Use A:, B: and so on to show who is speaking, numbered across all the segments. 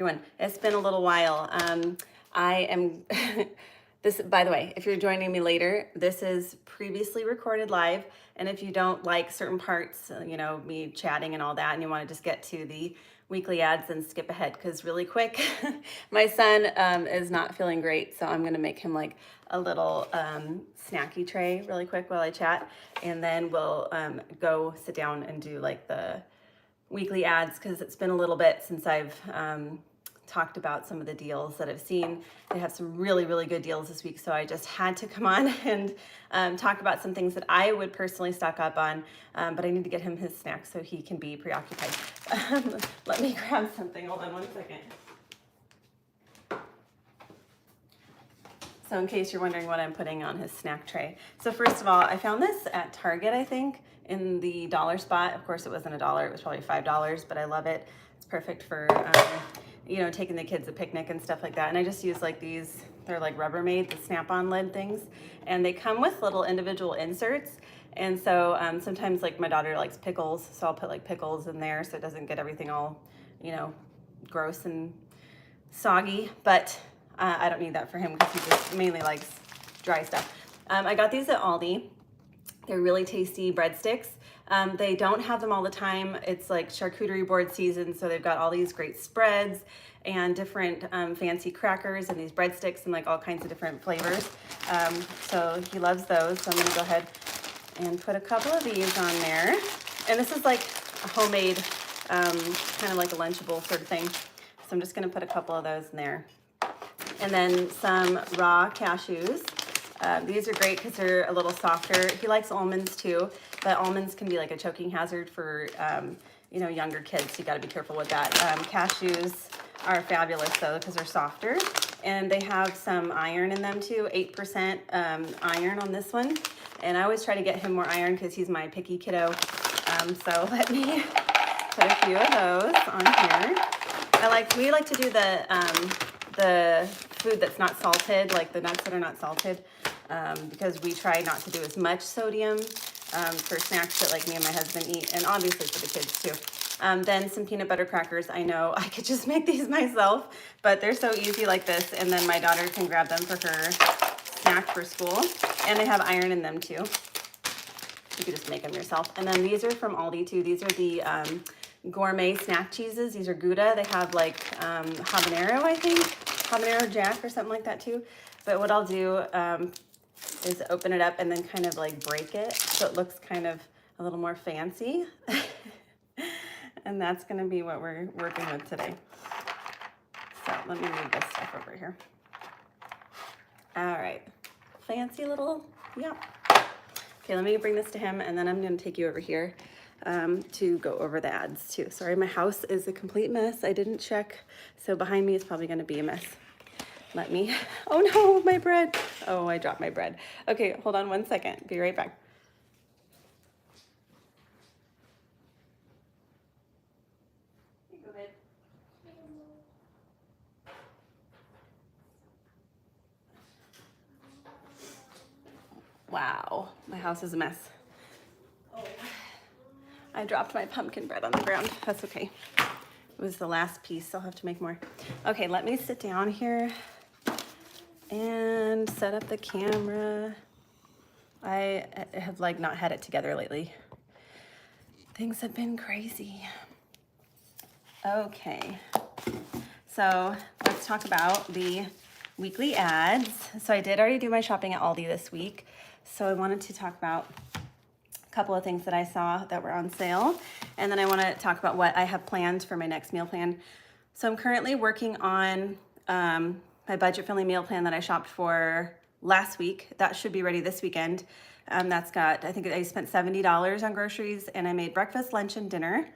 A: Everyone, it's been a little while. I am, this, by the way, if you're joining me later, this is previously recorded live. And if you don't like certain parts, you know, me chatting and all that, and you want to just get to the weekly ads, then skip ahead. Because really quick, my son is not feeling great. So I'm going to make him like a little snacky tray really quick while I chat. And then we'll go sit down and do like the weekly ads, because it's been a little bit since I've talked about some of the deals that I've seen. They have some really, really good deals this week, so I just had to come on and talk about some things that I would personally stock up on, but I need to get him his snacks so he can be preoccupied. Let me grab something. Hold on one second. So in case you're wondering what I'm putting on his snack tray. So first of all, I found this at Target, I think, in the dollar spot. Of course, it wasn't $1. It was probably $5, but I love it. It's perfect for, you know, taking the kids a picnic and stuff like that. And I just use like these, they're like Rubbermaid, the snap-on lid things. And they come with little individual inserts. And so sometimes like my daughter likes pickles, so I'll put like pickles in there so it doesn't get everything all, you know, gross and soggy. But I don't need that for him because he just mainly likes dry stuff. I got these at Aldi. They're really tasty breadsticks. They don't have them all the time. It's like charcuterie board season, so they've got all these great spreads and different fancy crackers and these breadsticks and like all kinds of different flavors. So he loves those, so I'm gonna go ahead and put a couple of these on there. And this is like a homemade, kind of like a Lunchable sort of thing. So I'm just gonna put a couple of those in there. And then some raw cashews. These are great because they're a little softer. He likes almonds too, but almonds can be like a choking hazard for you know, younger kids, so you gotta be careful with that. Cashews are fabulous though because they're softer, and they have some iron in them too, 8% iron on this one. And I always try to get him more iron because he's my picky kiddo. So let me put a few of those on here. We like to do the food that's not salted, like the nuts that are not salted, because we try not to do as much sodium for snacks that like me and my husband eat, and obviously for the kids too. Then some peanut butter crackers. I know I could just make these myself, but they're so easy like this, and then my daughter can grab them for her snack for school, and they have iron in them too. You could just make them yourself. And then these are from Aldi too. These are the gourmet snack cheeses. These are Gouda. They have like habanero, I think. Habanero Jack or something like that too. But what I'll do is open it up and then kind of like break it so it looks kind of a little more fancy. And that's gonna be what we're working with today. So let me move this stuff over here. All right, fancy little, yeah. Okay, let me bring this to him, and then I'm gonna take you over here to go over the ads too. Sorry, my house is a complete mess. I didn't check, so behind me is probably gonna be a mess. Let me, oh no, my bread. Oh, I dropped my bread. Okay, hold on one second. Be right back. Go ahead. Wow, my house is a mess. Oh. I dropped my pumpkin bread on the ground. That's okay. It was the last piece. I'll have to make more. Okay, let me sit down here and set up the camera. I have like not had it together lately. Things have been crazy. Okay, so let's talk about the weekly ads. So I did already do my shopping at Aldi this week. So I wanted to talk about a couple of things that I saw that were on sale. And then I want to talk about what I have planned for my next meal plan. So I'm currently working on my budget-friendly meal plan that I shopped for last week. That should be ready this weekend. That's got, I think I spent $70 on groceries, and I made breakfast, lunch, and dinner.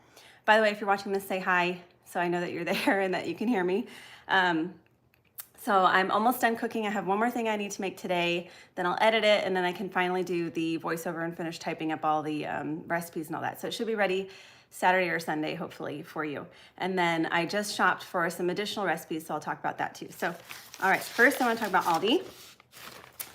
A: By the way, if you're watching this, say hi so I know that you're there and that you can hear me. So I'm almost done cooking. I have one more thing I need to make today, then I'll edit it, and then I can finally do the voiceover and finish typing up all the recipes and all that. So it should be ready Saturday or Sunday, hopefully, for you. And then I just shopped for some additional recipes, so I'll talk about that too. So, all right, first I want to talk about Aldi.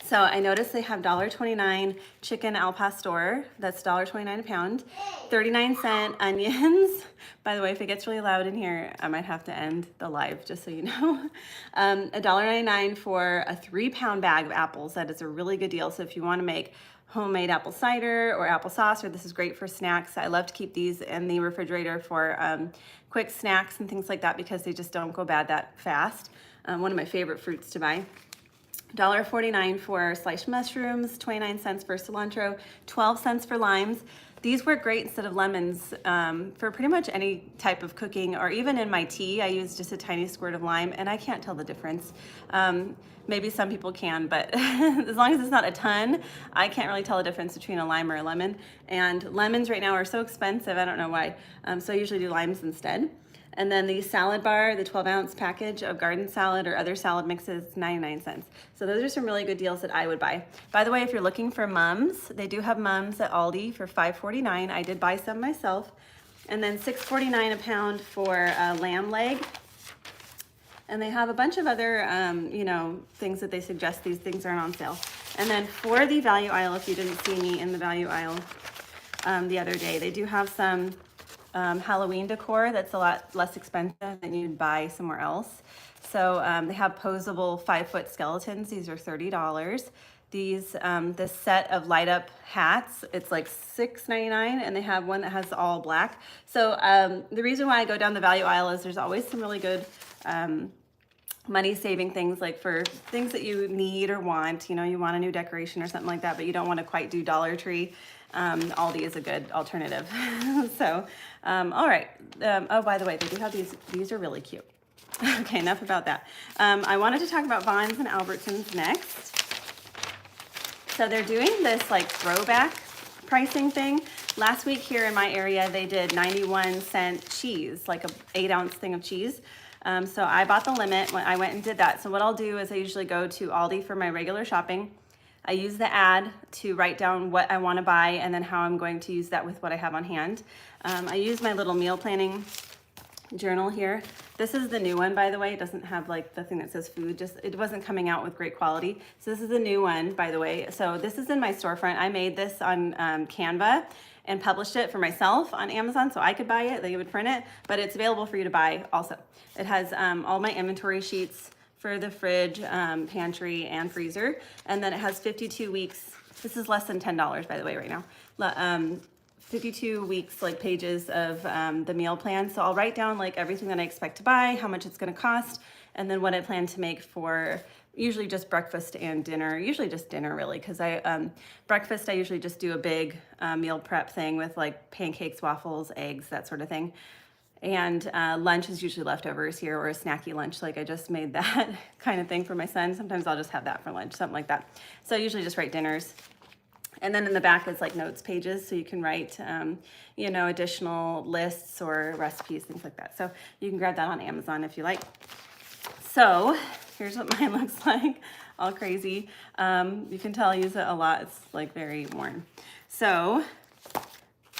A: So I noticed they have $1.29 chicken al pastor. That's $1.29 a pound. 39-cent onions. By the way, if it gets really loud in here, I might have to end the live, just so you know. $1.99 for a 3-pound bag of apples. That is a really good deal. So if you want to make homemade apple cider or applesauce, or this is great for snacks. I love to keep these in the refrigerator for quick snacks and things like that because they just don't go bad that fast. One of my favorite fruits to buy. $1.49 for sliced mushrooms, 29 cents for cilantro, 12 cents for limes. These work great instead of lemons for pretty much any type of cooking, or even in my tea. I use just a tiny squirt of lime, and I can't tell the difference. Maybe some people can, but as long as it's not a ton, I can't really tell the difference between a lime or a lemon. And lemons right now are so expensive, I don't know why. So I usually do limes instead. And then the salad bar, the 12-ounce package of garden salad or other salad mixes, 99 cents. So those are some really good deals that I would buy. By the way, if you're looking for mums, they do have mums at Aldi for $5.49. I did buy some myself. And then $6.49 a pound for lamb leg. And they have a bunch of other, you know, things that they suggest. These things aren't on sale. And then for the value aisle, if you didn't see me in the value aisle the other day, they do have some Halloween decor that's a lot less expensive than you'd buy somewhere else. So they have posable 5-foot skeletons. These are $30. These this set of light up hats, it's like $6.99, and they have one that has all black. So the reason why I go down the value aisle is there's always some really good money saving things, like for things that you need or want. You know, you want a new decoration or something like that, but you don't want to quite do Dollar Tree. Aldi is a good alternative. So, all right. Oh, by the way, they do have these. These are really cute. Okay, enough about that. I wanted to talk about Vons and Albertsons next. So they're doing this like throwback pricing thing. Last week here in my area, they did 91-cent cheese, like a 8-ounce thing of cheese. So I bought the limit when I went and did that. So what I'll do is I usually go to Aldi for my regular shopping. I use the ad to write down what I want to buy and then how I'm going to use that with what I have on hand. I use my little meal planning journal here. This is the new one, by the way. It doesn't have like the thing that says food, just it wasn't coming out with great quality. So this is the new one, by the way. So this is in my storefront. I made this on Canva and published it for myself on Amazon so I could buy it, they would print it, but it's available for you to buy also. It has all my inventory sheets for the fridge, pantry, and freezer. And then it has 52 weeks. This is less than $10, by the way, right now. 52 weeks, like pages of the meal plan. So I'll write down like everything that I expect to buy, how much it's gonna cost, and then what I plan to make for usually just breakfast and dinner. Usually just dinner, really, because breakfast I usually just do a big meal prep thing with like pancakes, waffles, eggs, that sort of thing. And lunch is usually leftovers here, or a snacky lunch, like I just made that kind of thing for my son. Sometimes I'll just have that for lunch, something like that. So I usually just write dinners. And then in the back is like notes pages, so you can write, you know, additional lists or recipes, things like that. So you can grab that on Amazon if you like. So here's what mine looks like, all crazy. You can tell I use it a lot. It's like very worn. So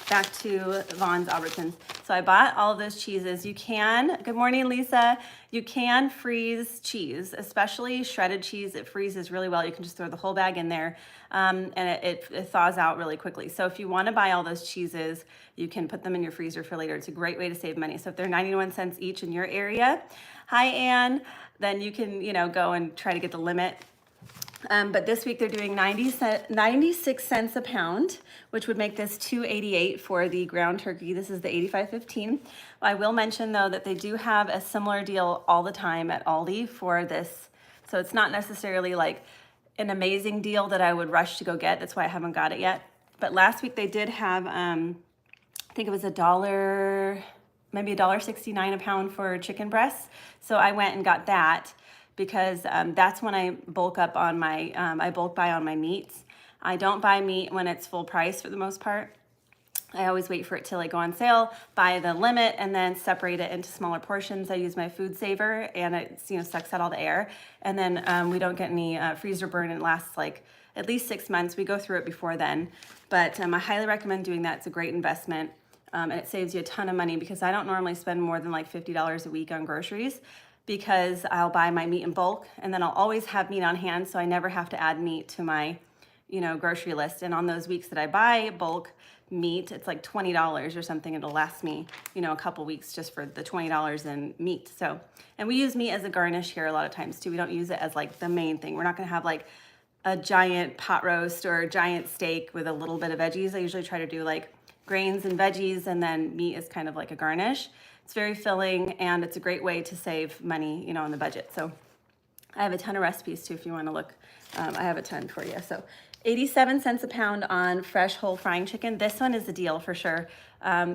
A: back to Vons, Albertsons. So I bought all of those cheeses. You can, good morning, Lisa. You can freeze cheese, especially shredded cheese. It freezes really well. You can just throw the whole bag in there and it thaws out really quickly. So if you want to buy all those cheeses, you can put them in your freezer for later. It's a great way to save money. So if they're 91 cents each in your area, hi, Ann, then you can, you know, go and try to get the limit. But this week they're doing 96 cents a pound, which would make this $2.88 for the ground turkey. This is the 85.15. I will mention though that they do have a similar deal all the time at Aldi for this. So it's not necessarily like an amazing deal that I would rush to go get. That's why I haven't got it yet. But last week they did have, I think it was $1, maybe $1.69 a pound for chicken breasts. So I went and got that, because that's when I bulk up on my, I bulk buy on my meats. I don't buy meat when it's full price for the most part. I always wait for it to like go on sale, buy the limit, and then separate it into smaller portions. I use my food saver, and it, you know, sucks out all the air. And then we don't get any freezer burn. It lasts like at least 6 months. We go through it before then, but I highly recommend doing that. It's a great investment, and it saves you a ton of money, because I don't normally spend more than like $50 a week on groceries. because I'll buy my meat in bulk, and then I'll always have meat on hand, so I never have to add meat to my, grocery list. And on those weeks that I buy bulk meat, it's like $20 or something. It'll last me, a couple weeks just for the $20 in meat. So, and we use meat as a garnish here a lot of times too. We don't use it as like the main thing. We're not gonna have like a giant pot roast or a giant steak with a little bit of veggies. I usually try to do like grains and veggies, and then meat is kind of like a garnish. It's very filling, and it's a great way to save money, on the budget. So I have a ton of recipes too if you want to look. I have a ton for you. So 87 cents a pound on fresh whole frying chicken. This one is a deal for sure.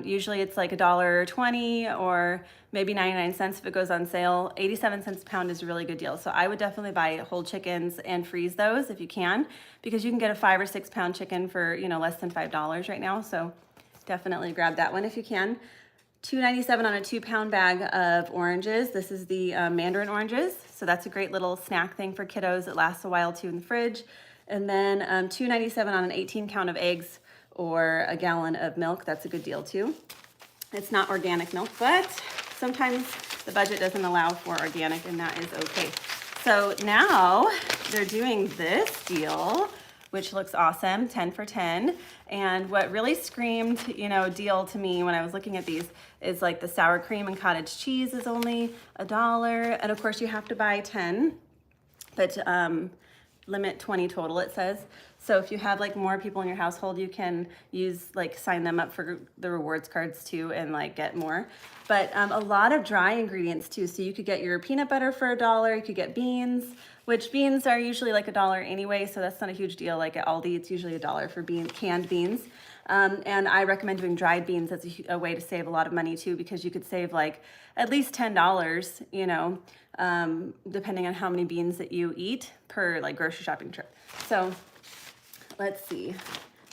A: Usually it's like $1.20 or maybe 99 cents if it goes on sale. 87 cents a pound is a really good deal. So I would definitely buy whole chickens and freeze those if you can, because you can get a 5 or 6 pound chicken for, less than $5 right now. So definitely grab that one if you can. $2.97 on a 2-pound bag of oranges. This is the mandarin oranges. So that's a great little snack thing for kiddos. It lasts a while too in the fridge. And then $2.97 on an 18 count of eggs or a gallon of milk. That's a good deal too. It's not organic milk, but sometimes the budget doesn't allow for organic, and that is okay. So now they're doing this deal, which looks awesome, 10 for 10. And what really screamed, deal to me when I was looking at these is like the sour cream and cottage cheese is only $1. And of course you have to buy 10, but limit 20 total, it says. So if you have like more people in your household, you can sign them up for the rewards cards too and like get more. But a lot of dry ingredients too. So you could get your peanut butter for $1. You could get beans, which beans are usually like $1 anyway. So that's not a huge deal. Like at Aldi, it's usually $1 for canned beans. And I recommend doing dried beans as a way to save a lot of money too, because you could save like at least $10, depending on how many beans that you eat per like grocery shopping trip. So let's see.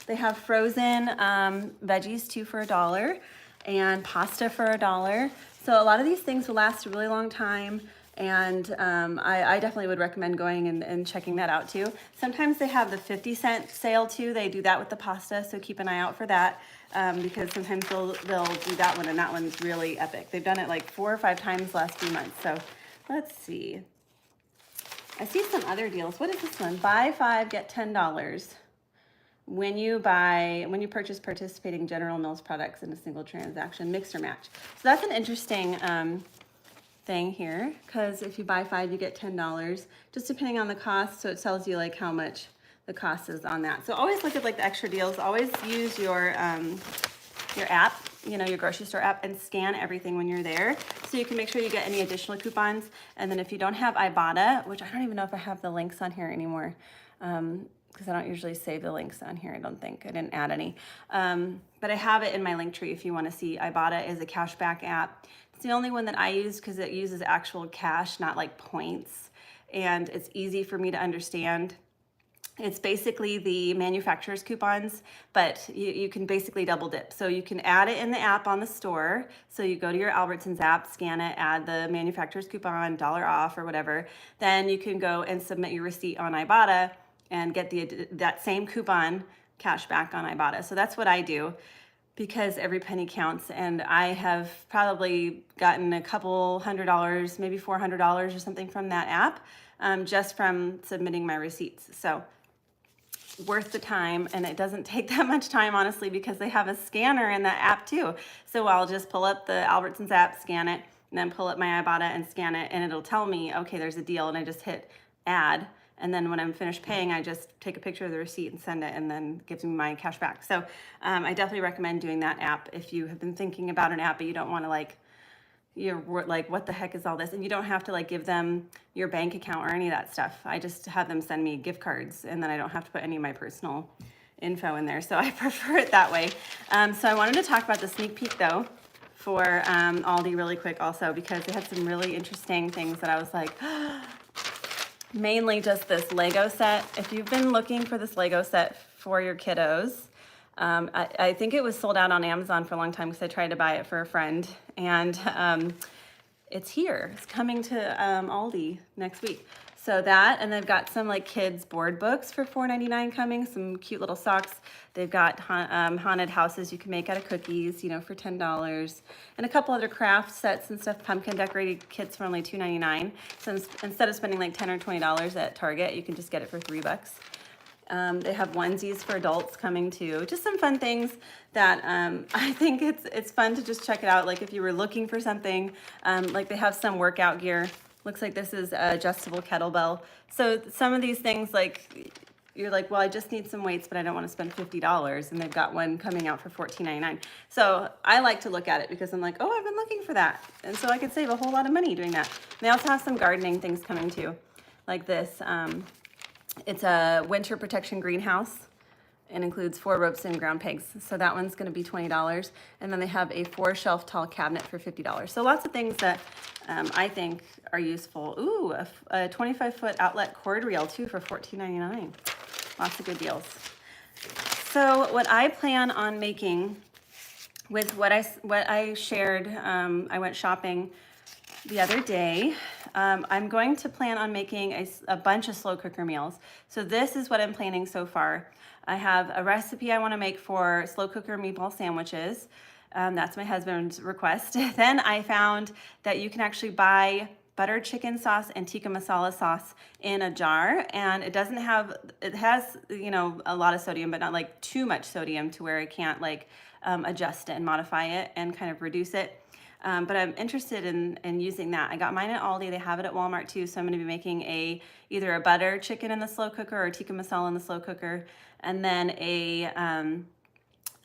A: They have frozen veggies too for $1 and pasta for $1. So a lot of these things will last a really long time. And I definitely would recommend going and checking that out too. Sometimes they have the 50-cent sale too. They do that with the pasta, so keep an eye out for that, because sometimes they'll do that one, and that one's really epic. They've done it like 4 or 5 times the last few months. So let's see. I see some other deals. What is this one? Buy 5, get $10 when you purchase participating General Mills products in a single transaction, mix or match. So that's an interesting thing here, because if you buy 5 you get $10, just depending on the cost. So it tells you like how much the cost is on that. So always look at like the extra deals. Always use your app, your grocery store app, and scan everything when you're there, so you can make sure you get any additional coupons. And then if you don't have Ibotta, which I don't even know if I have the links on here anymore, because I don't usually save the links on here. I don't think I didn't add any, but I have it in my link tree if you want to see. Ibotta is a cashback app. It's the only one that I use because it uses actual cash, not like points, and it's easy for me to understand. It's basically the manufacturer's coupons, but you can basically double dip. So you can add it in the app on the store. So you go to your Albertsons app, scan it, add the manufacturer's coupon, $1 off or whatever. Then you can go and submit your receipt on Ibotta and get that same coupon cash back on Ibotta. So that's what I do, because every penny counts. And I have probably gotten a couple $100, maybe $400 or something from that app, just from submitting my receipts. So worth the time, and it doesn't take that much time, honestly, because they have a scanner in that app too. So I'll just pull up the Albertsons app, scan it, and then pull up my Ibotta and scan it, and it'll tell me, okay, there's a deal, and I just hit add. And then when I'm finished paying, I just take a picture of the receipt and send it, and then it gives me my cash back. So I definitely recommend doing that app if you have been thinking about an app, but you don't want to you're like, what the heck is all this? And you don't have to give them your bank account or any of that stuff. I just have them send me gift cards, and then I don't have to put any of my personal info in there. So I prefer it that way. So I wanted to talk about the sneak peek though for Aldi really quick also, because they had some really interesting things that I was like, mainly just this Lego set. If you've been looking for this Lego set for your kiddos, I think it was sold out on Amazon for a long time because I tried to buy it for a friend, and it's here. It's coming to Aldi next week. So that, and they've got some like kids board books for $4.99 coming, some cute little socks. They've got haunted houses you can make out of cookies, you know, for $10, and a couple other craft sets and stuff, pumpkin decorated kits for only $2.99. So instead of spending like $10 or $20 at Target, you can just get it for $3. They have onesies for adults coming too. Just some fun things that I think it's fun to just check it out. Like if you were looking for something, like they have some workout gear. Looks like this is adjustable kettlebell. So some of these things, like you're like, well, I just need some weights, but I don't want to spend $50. And they've got one coming out for $14.99. So I like to look at it because I'm like, oh, I've been looking for that. And so I could save a whole lot of money doing that. And they also have some gardening things coming too, like this. It's a winter protection greenhouse and includes 4 ropes and ground pegs. So that one's gonna be $20. And then they have a 4-shelf tall cabinet for $50. So lots of things that I think are useful. Ooh, a 25-foot outlet cord reel too for $14.99. Lots of good deals. So what I plan on making with what I shared, I went shopping the other day. I'm going to plan on making a bunch of slow cooker meals. So this is what I'm planning so far. I have a recipe I want to make for slow cooker meatball sandwiches. That's my husband's request. Then I found that you can actually buy buttered chicken sauce and tikka masala sauce in a jar, and it has, you know, a lot of sodium, but not like too much sodium to where I can't like adjust it and modify it and kind of reduce it. But I'm interested in using that. I got mine at Aldi. They have it at Walmart too. So I'm going to be making either a butter chicken in the slow cooker or tikka masala in the slow cooker, and then a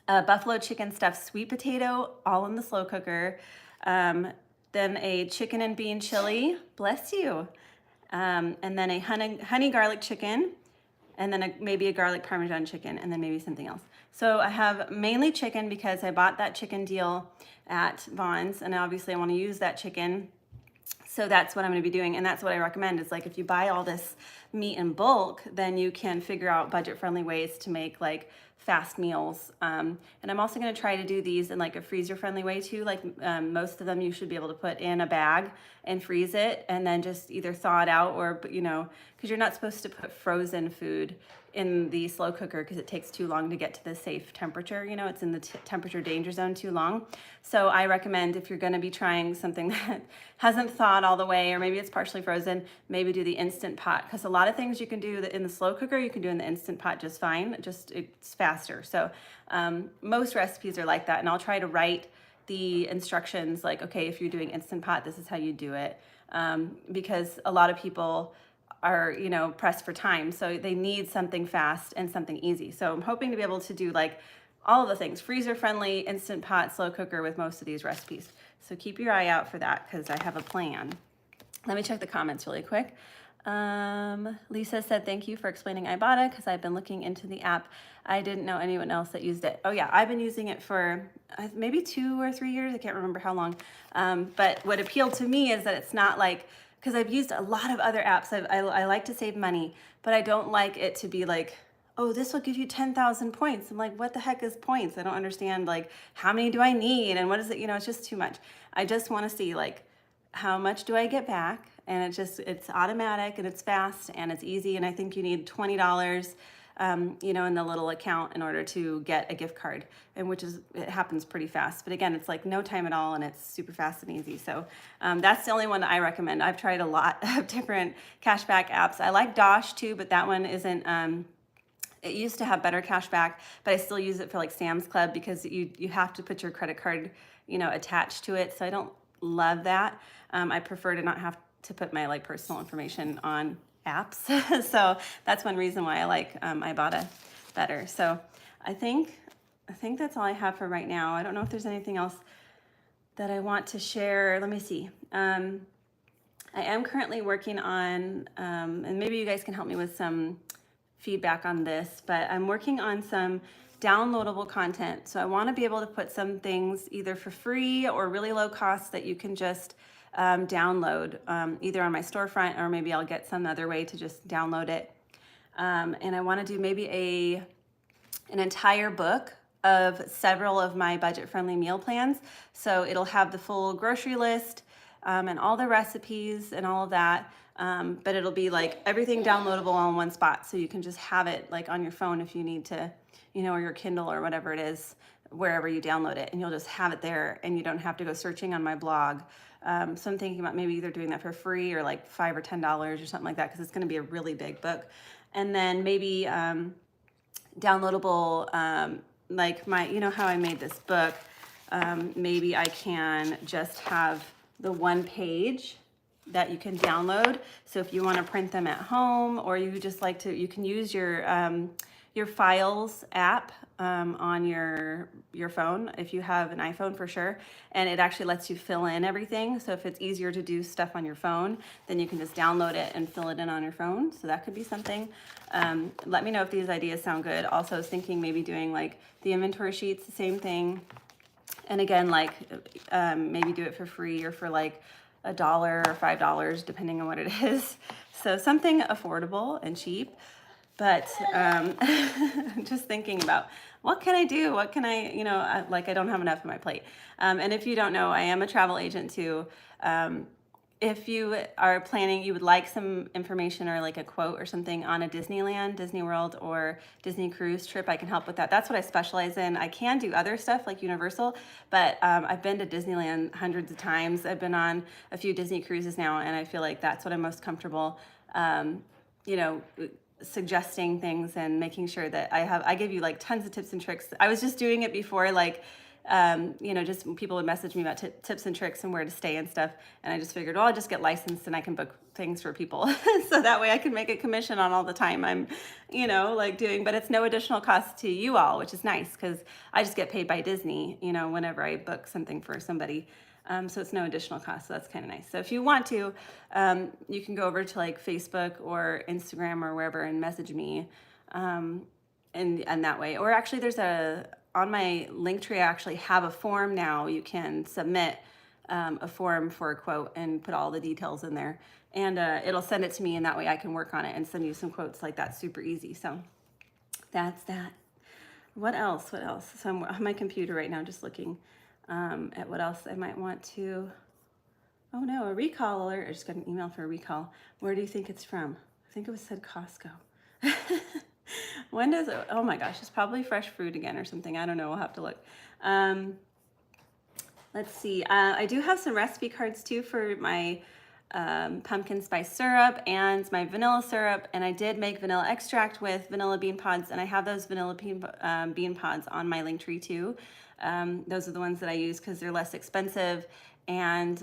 A: buffalo chicken stuffed sweet potato all in the slow cooker. Then a chicken and bean chili, bless you. And then a honey garlic chicken, and then maybe a garlic parmesan chicken, and then maybe something else. So I have mainly chicken because I bought that chicken deal at Vons, and obviously I want to use that chicken. So that's what I'm going to be doing, and that's what I recommend. Is like if you buy all this meat in bulk, then you can figure out budget-friendly ways to make like fast meals. And I'm also going to try to do these in like a freezer-friendly way too. Like most of them you should be able to put in a bag and freeze it, and then just either thaw it out, or, you know, because you're not supposed to put frozen food in the slow cooker because it takes too long to get to the safe temperature. You know, it's in the temperature danger zone too long. So I recommend, if you're going to be trying something that hasn't thawed all the way, or maybe it's partially frozen, maybe do the Instant Pot, because a lot of things you can do in the slow cooker you can do in the Instant Pot just fine. Just it's faster. So most recipes are like that, and I'll try to write the instructions like, okay, if you're doing Instant Pot, this is how you do it, because a lot of people are, you know, pressed for time, so they need something fast and something easy. So I'm hoping to be able to do like all of the things, freezer friendly, Instant Pot, slow cooker with most of these recipes. So keep your eye out for that because I have a plan. Let me check the comments really quick. Lisa said, thank you for explaining Ibotta because I've been looking into the app. I didn't know anyone else that used it. Oh yeah, I've been using it for maybe 2 or 3 years. I can't remember how long. But what appealed to me is that it's not like, because I've used a lot of other apps. I like to save money, but I don't like it to be like, oh, this will give you 10,000 points. I'm like, what the heck is points? I don't understand, like, how many do I need? And what is it? You know, it's just too much. I just want to see, like, how much do I get back? And it's automatic, and it's fast, and it's easy. And I think you need $20, you know, in the little account in order to get a gift card, and it happens pretty fast. But again, it's like no time at all, and it's super fast and easy. So that's the only one that I recommend. I've tried a lot of different cashback apps. I like Dosh too, but that one isn't, it used to have better cashback, but I still use it for like Sam's Club because you have to put your credit card, you know, attached to it. So I don't love that. I prefer to not have to put my like personal information on apps. So that's one reason why I like Ibotta better. So I think that's all I have for right now. I don't know if there's anything else that I want to share. Let me see. I am currently working on, and maybe you guys can help me with some feedback on this, but I'm working on some downloadable content. So I want to be able to put some things either for free or really low cost that you can just download either on my storefront, or maybe I'll get some other way to just download it. And I want to do maybe an entire book of several of my budget-friendly meal plans. So it'll have the full grocery list, and all the recipes and all of that. But it'll be like everything downloadable all in one spot. So you can just have it like on your phone if you need to, you know, or your Kindle or whatever it is, wherever you download it, and you'll just have it there and you don't have to go searching on my blog. So I'm thinking about maybe either doing that for free or like $5 or $10 or something like that, because it's going to be a really big book. And then maybe downloadable, like my, you know how I made this book, maybe I can just have the one page that you can download. So if you want to print them at home, or you just like to, you can use your Files app on your phone if you have an iPhone, for sure, and it actually lets you fill in everything. So if it's easier to do stuff on your phone, then you can just download it and fill it in on your phone. So that could be something. Let me know if these ideas sound good. Also, I was thinking maybe doing like the inventory sheets, the same thing, and again, like maybe do it for free or for like $1 or $5, depending on what it is. So something affordable and cheap. But just thinking about what can I do? What can I, you know, like I don't have enough on my plate. And if you don't know, I am a travel agent too. If you are planning, you would like some information or like a quote or something on a Disneyland, Disney World, or Disney cruise trip, I can help with that. That's what I specialize in. I can do other stuff like Universal, but I've been to Disneyland hundreds of times. I've been on a few Disney cruises now, and I feel like that's what I'm most comfortable, you know, suggesting things and making sure that I give you like tons of tips and tricks. I was just doing it before, like, you know, just people would message me about tips and tricks and where to stay and stuff. And I just figured, well, I'll just get licensed and I can book things for people. So that way I can make a commission on all the time I'm, you know, like doing, but it's no additional cost to you all, which is nice because I just get paid by Disney, you know, whenever I book something for somebody. So it's no additional cost, so that's kind of nice. So if you want to, you can go over to like Facebook or Instagram or wherever and message me, and that way. Or actually, there's on my Linktree, I actually have a form now. You can submit a form for a quote and put all the details in there, and it'll send it to me, and that way I can work on it and send you some quotes like that, super easy. So that's that. What else? What else? So I'm on my computer right now, just looking at what else I might want to. Oh no, a recall alert. I just got an email for a recall. Where do you think it's from? I think it was said Costco. When does it? Oh my gosh, it's probably fresh fruit again or something. I don't know. We'll have to look. Let's see. I do have some recipe cards too for my pumpkin spice syrup and my vanilla syrup, and I did make vanilla extract with vanilla bean pods, and I have those vanilla bean pods on my Linktree too. Those are the ones that I use because they're less expensive and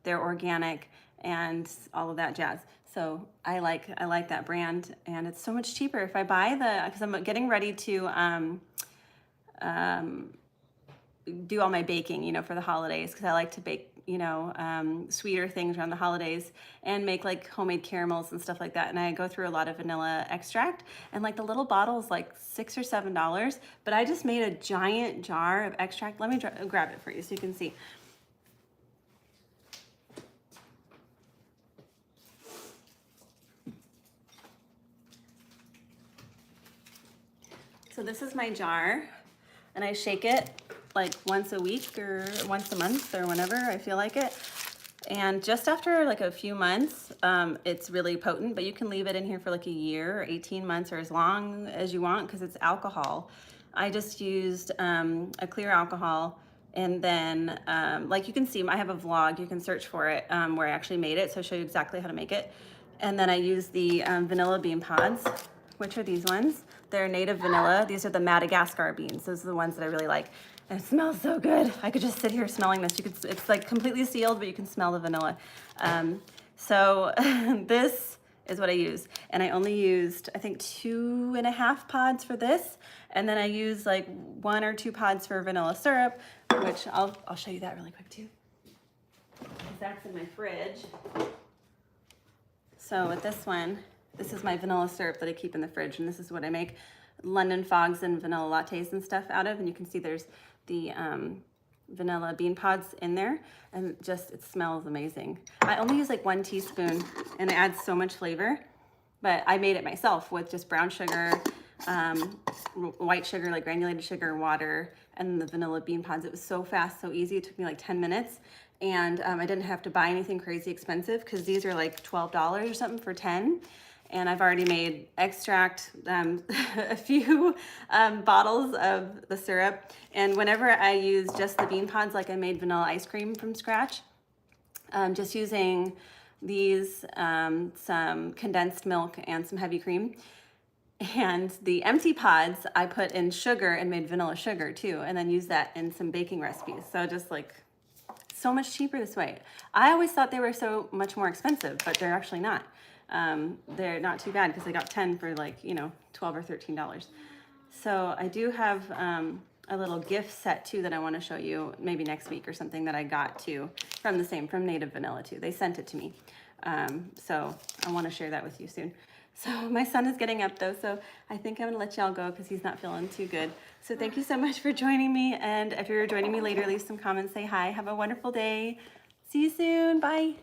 A: they're organic and all of that jazz. So I like that brand, and it's so much cheaper if I buy because I'm getting ready to do all my baking, you know, for the holidays, because I like to bake, you know, sweeter things around the holidays and make like homemade caramels and stuff like that. And I go through a lot of vanilla extract, and like the little bottle is like $6 or $7, but I just made a giant jar of extract. Let me grab it for you so you can see. So this is my jar, and I shake it like once a week or once a month or whenever I feel like it. And just after like a few months, it's really potent, but you can leave it in here for like a year or 18 months or as long as you want, because it's alcohol. I just used a clear alcohol, and then like you can see, I have a vlog, you can search for it, where I actually made it, so I'll show you exactly how to make it. And then I used the vanilla bean pods, which are these ones. They're native vanilla. These are the Madagascar beans. Those are the ones that I really like. And it smells so good. I could just sit here smelling this. It's like completely sealed, but you can smell the vanilla. So this is what I use. And I only used, I think, 2.5 pods for this. And then I used like 1 or 2 pods for vanilla syrup, which I'll show you that really quick too, because that's in my fridge. So with this one, this is my vanilla syrup that I keep in the fridge, and this is what I make London fogs and vanilla lattes and stuff out of. And you can see there's the vanilla bean pods in there, and just, it smells amazing. I only use like 1 teaspoon, and it adds so much flavor, but I made it myself with just brown sugar, white sugar, like granulated sugar, water, and the vanilla bean pods. It was so fast, so easy. It took me like 10 minutes. And I didn't have to buy anything crazy expensive because these are like $12 or something for 10. And I've already made extract, a few bottles of the syrup. And whenever I use just the bean pods, like I made vanilla ice cream from scratch, just using these, some condensed milk and some heavy cream. And the empty pods, I put in sugar and made vanilla sugar too, and then use that in some baking recipes. So just like so much cheaper this way. I always thought they were so much more expensive, but they're actually not. They're not too bad because I got 10 for like, you know, $12 or $13. So I do have a little gift set too that I want to show you maybe next week or something that I got too from Native Vanilla too. They sent it to me. So I want to share that with you soon. So my son is getting up though, so I think I'm gonna let y'all go because he's not feeling too good. So thank you so much for joining me, and if you're joining me later, leave some comments, say hi. Have a wonderful day. See you soon. Bye.